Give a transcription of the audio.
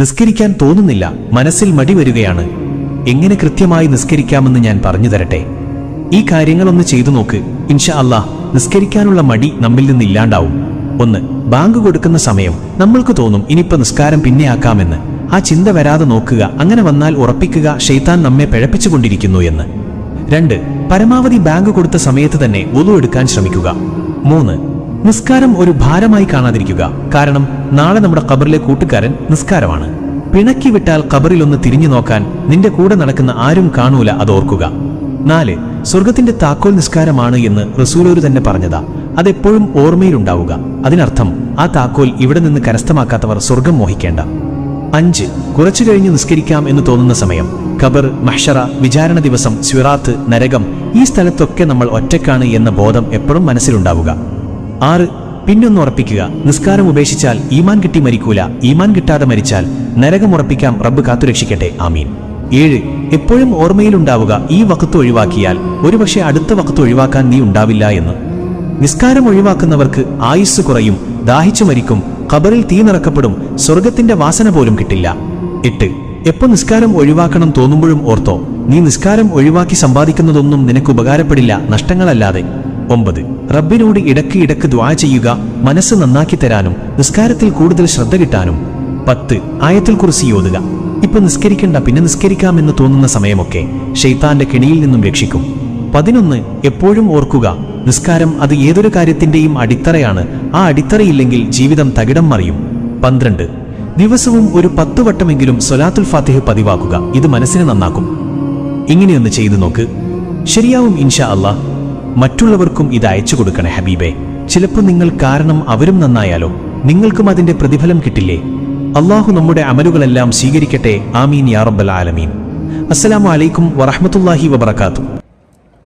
നിസ്കരിക്കാൻ തോന്നുന്നില്ല, മനസ്സിൽ മടി വരികയാണ്. എങ്ങനെ കൃത്യമായി നിസ്കരിക്കാമെന്ന് ഞാൻ പറഞ്ഞു തരട്ടെ. ഈ കാര്യങ്ങളൊന്ന് ചെയ്തു നോക്ക്. ഇൻഷാ അല്ലാഹ് നിസ്കരിക്കാനുള്ള മടി നമ്മിൽ നിന്നില്ലാണ്ടാവും. 1. ബാങ്ക് കൊടുക്കുന്ന സമയം നമ്മൾക്ക് തോന്നും ഇനിയിപ്പോ നിസ്കാരം പിന്നെ ആക്കാമെന്ന്. ആ ചിന്ത വരാതെ നോക്കുക. അങ്ങനെ വന്നാൽ ഉറപ്പിക്കുക ശൈത്താൻ നമ്മെ പിഴപ്പിച്ചുകൊണ്ടിരിക്കുന്നു എന്ന്. 2. പരമാവധി ബാങ്ക് കൊടുത്ത സമയത്ത് തന്നെ വുളു എടുക്കാൻ ശ്രമിക്കുക. 3. നിസ്കാരം ഒരു ഭാരമായി കാണാതിരിക്കുക. കാരണം നാളെ നമ്മുടെ ഖബറിലെ കൂട്ടുകാരൻ നിസ്കാരമാണ്. പിണക്കി വിട്ടാൽ ഖബറിലൊന്ന് തിരിഞ്ഞു നോക്കാൻ നിന്റെ കൂടെ നടക്കുന്ന ആരും കാണൂല, അതോർക്കുക. 4. സ്വർഗത്തിന്റെ താക്കോൽ നിസ്കാരമാണ് എന്ന് റസൂലൂർ തന്നെ പറഞ്ഞതാ. അതെപ്പോഴും ഓർമ്മയിലുണ്ടാവുക. അതിനർത്ഥം ആ താക്കോൽ ഇവിടെ നിന്ന് കരസ്ഥമാക്കാത്തവർ സ്വർഗം മോഹിക്കേണ്ട. 5. കുറച്ചു കഴിഞ്ഞ് നിസ്കരിക്കാം എന്ന് തോന്നുന്ന സമയം. ഖബർ, മഹ്ശറ, വിചാരണ ദിവസം, സിറാത്ത്, നരകം, ഈ സ്ഥലത്തൊക്കെ നമ്മൾ ഒറ്റക്കാണ് എന്ന ബോധം എപ്പോഴും മനസ്സിലുണ്ടാവുക. 6. പിന്നൊന്ന് ഉറപ്പിക്കുക, നിസ്കാരം ഉപേക്ഷിച്ചാൽ ഈമാൻ കിട്ടി മരിക്കൂല, ഈമാൻ കിട്ടാതെ മരിച്ചാൽ നരകം ഉറപ്പിക്കാം, റബ്ബ് കാത്തുരക്ഷിക്കട്ടെ, ആമീൻ. 7. എപ്പോഴും ഓർമ്മയിലുണ്ടാവുക, ഈ വഖത്ത് ഒഴിവാക്കിയാൽ ഒരുപക്ഷെ അടുത്ത വഖത്ത് ഒഴിവാക്കാൻ നീ ഉണ്ടാവില്ല എന്ന്. നിസ്കാരം ഒഴിവാക്കുന്നവർക്ക് ആയുസ് കുറയും, ദാഹിച്ചു മരിക്കും, ഖബറിൽ തീ നിറക്കപ്പെടും, സ്വർഗത്തിന്റെ വാസന പോലും കിട്ടില്ല. 8. എപ്പോ നിസ്കാരം ഒഴിവാക്കണം തോന്നുമ്പോഴും ഓർത്തോ, നീ നിസ്കാരം ഒഴിവാക്കി സമ്പാദിക്കുന്നതൊന്നും നിനക്ക് ഉപകാരപ്പെടില്ല, നഷ്ടങ്ങളല്ലാതെ. 9. റബ്ബിനോട് ഇടയ്ക്ക് ദുആ ചെയ്യുക, മനസ്സ് നന്നാക്കി തരാനും നിസ്കാരത്തിൽ കൂടുതൽ ശ്രദ്ധ കിട്ടാനും. 10. ആയത്തുൽ കുർസി ഓതുക. ഇപ്പൊ നിസ്കരിക്കണ്ട, പിന്നെ നിസ്കരിക്കാമെന്ന് തോന്നുന്ന സമയമൊക്കെ ശൈത്താന്റെ കെണിയിൽ നിന്നും രക്ഷിക്കും. 11. എപ്പോഴും ഓർക്കുക, നിസ്കാരം അത് ഏതൊരു കാര്യത്തിന്റെയും അടിത്തറയാണ്. ആ അടിത്തറയില്ലെങ്കിൽ ജീവിതം തകിടം മറിയും. 12. ദിവസവും ഒരു 10 വട്ടമെങ്കിലും സ്വലാത്തുൽ ഫാത്തിഹ പതിവാക്കുക. ഇത് മനസ്സിനെ നന്നാക്കും. ഇങ്ങനെയൊന്ന് ചെയ്തു നോക്ക്, ശരിയാവും ഇൻഷാ അല്ലാഹ്. മറ്റുള്ളവർക്കും ഇത് അയച്ചു കൊടുക്കണേ ഹബീബേ. ചിലപ്പോൾ നിങ്ങൾ കാരണം അവരും നന്നായാലോ, നിങ്ങൾക്കും അതിന്റെ പ്രതിഫലം കിട്ടില്ലേ? അല്ലാഹു നമ്മുടെ അമലുകളെല്ലാം സ്വീകരിക്കട്ടെ, ആമീൻ യാ റബ്ബൽ ആലമീൻ. അസ്സലാമു അലൈക്കും വറഹ്മത്തുള്ളാഹി വബറകാതുഹു.